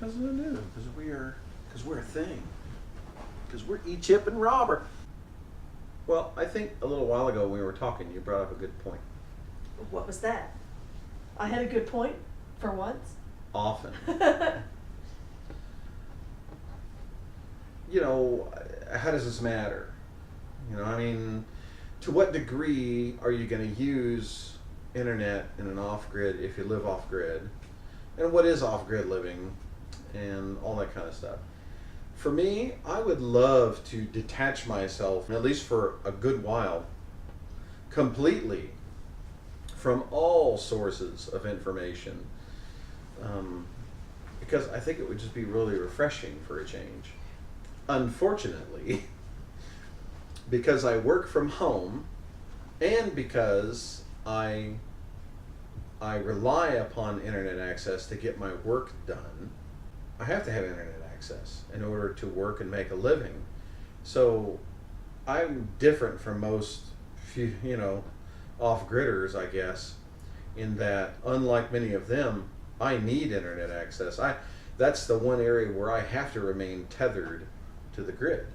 Because of the news. Because we're a thing. Because we're E-Chip and Robert. Well, I think a little while ago when we were talking, you brought up a good point. What was that? I had a good point for once. Often. You know, how does this matter? You know, I mean, to what degree are you going to use internet in an off-grid if you live off-grid? And what is off-grid living? And all that kind of stuff. For me, I would love to detach myself, at least for a good while, completely from all sources of information. Because I think it would just be really refreshing for a change. Unfortunately, because I work from home and because I rely upon internet access to get my work done, I have to have internet access in order to work and make a living. So I'm different from most, off-gridders, I guess, in that unlike many of them, I need internet access. That's the one area where I have to remain tethered to the grid.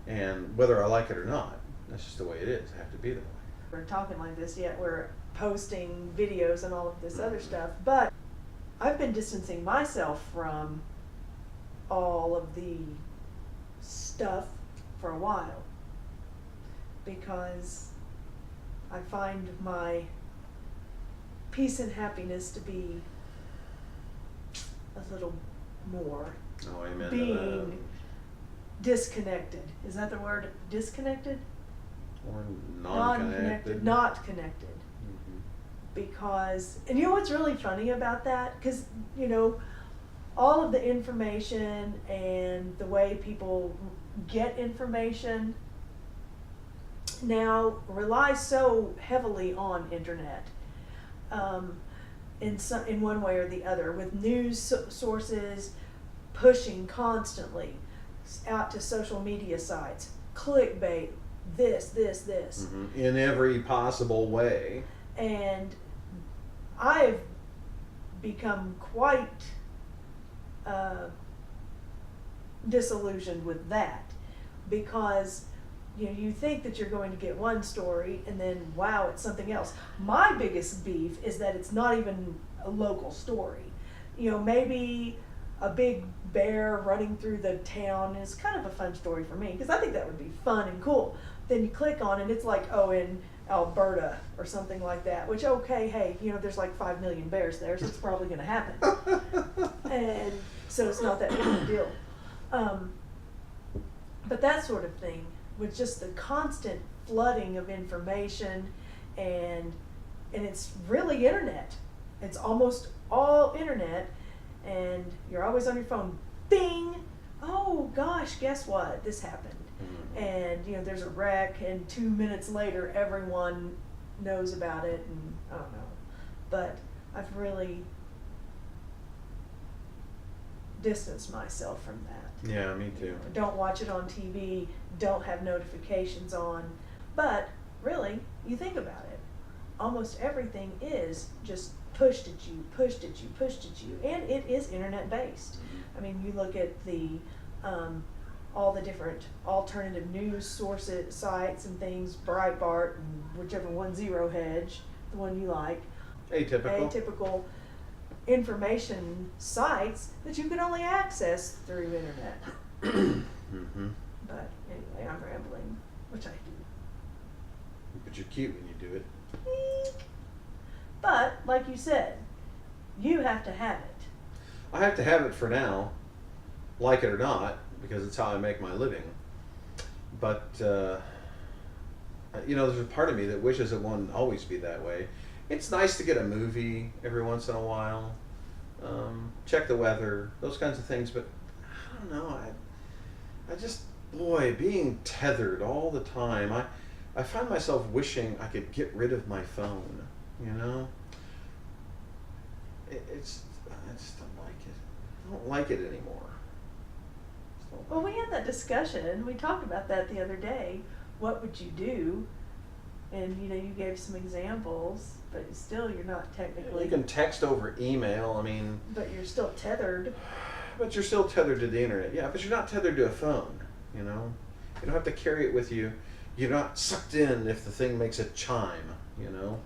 And whether I like it or not, that's just the way it is. I have to be that way. We're talking like this, yet we're posting videos and all of this other stuff. But I've been distancing myself from all of the stuff for a while because I find my peace and happiness to be a little more being disconnected. Is that the word? Disconnected? Or non-connected. Not connected. Mm-hmm. Because, and you know what's really funny about that? Because, all of the information and the way people get information now relies so heavily on internet. In one way or the other, with news sources pushing constantly out to social media sites, clickbait, this. Mm-hmm. In every possible way. And I've become quite disillusioned with that because you think that you're going to get one story and then wow, it's something else. My biggest beef is that it's not even a local story. Maybe a big bear running through the town is kind of a fun story for me because I think that would be fun and cool. Then you click on it, it's like, in Alberta or something like that, which, okay, hey, there's like 5 million bears there, so it's probably going to happen. And so it's not that big of a deal. But that sort of thing, with just the constant flooding of information, and it's really internet. It's almost all internet, and you're always on your phone. Bing! Oh gosh, guess what? This happened. Mm-hmm. And there's a wreck, and 2 minutes later, everyone knows about it, and I don't know. But I've really distanced myself from that. Yeah, me too. Don't watch it on TV, don't have notifications on. But really, you think about it, almost everything is just pushed at you, and it is internet based. I mean, you look at all the different alternative news sources, sites and things, Breitbart and whichever one, Zero Hedge, the one you like. Atypical information sites that you can only access through internet. Mm-hmm. But anyway, I'm rambling, which I do. But you're cute when you do it. But, like you said, you have to have it. I have to have it for now, like it or not, because it's how I make my living. But, there's a part of me that wishes it wouldn't always be that way. It's nice to get a movie every once in a while, check the weather, those kinds of things, but I don't know, I just, being tethered all the time, I find myself wishing I could get rid of my phone, I just don't like it. I don't like it anymore. Well, we had that discussion, we talked about that the other day. What would you do? And you gave some examples, but still you're not technically. You can text over email, But you're still tethered. But you're still tethered to the internet. Yeah, but you're not tethered to a phone. You know, you don't have to carry it with you. You're not sucked in if the thing makes a chime. You know,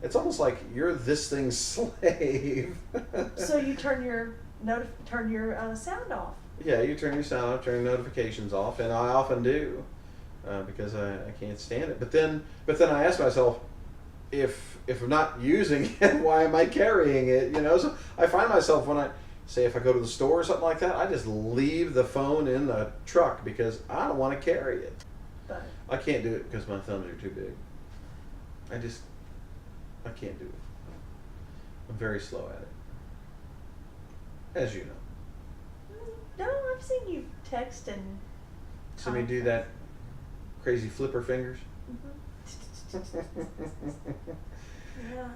it's almost like you're this thing's slave. So you turn your sound off. Yeah, you turn your sound off, turn your notifications off, and I often do because I can't stand it. But then I ask myself, if I'm not using it, why am I carrying it? You know, so I find myself when if I go to the store or something like that, I just leave the phone in the truck because I don't want to carry it. But I can't do it because my thumbs are too big. I can't do it. I'm very slow at it, as you know. no, I've seen you text and. So me do that crazy flipper fingers. Yeah,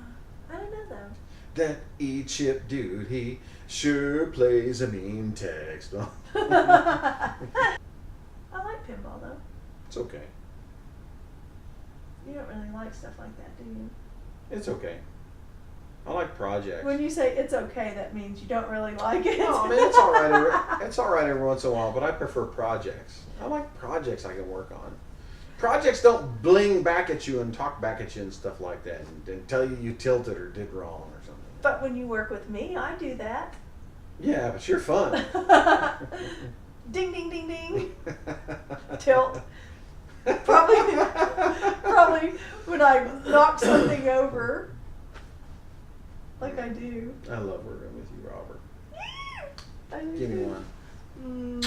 I don't know though. That E-chip dude, he sure plays a mean text. I like pinball though. It's okay. You don't really like stuff like that, do you? It's okay. I like projects. When you say it's okay, that means you don't really like it. No, I mean it's all right. It's all right every once in a while, but I prefer projects. I like projects I can work on. Projects don't bling back at you and talk back at you and stuff like that, and tell you tilted or did wrong or something. But when you work with me, I do that. Yeah, but you're fun. Ding, ding, ding, ding. Tilt. Probably when I knock something over, like I do. I love working with you, Robert. I do Give me too. one.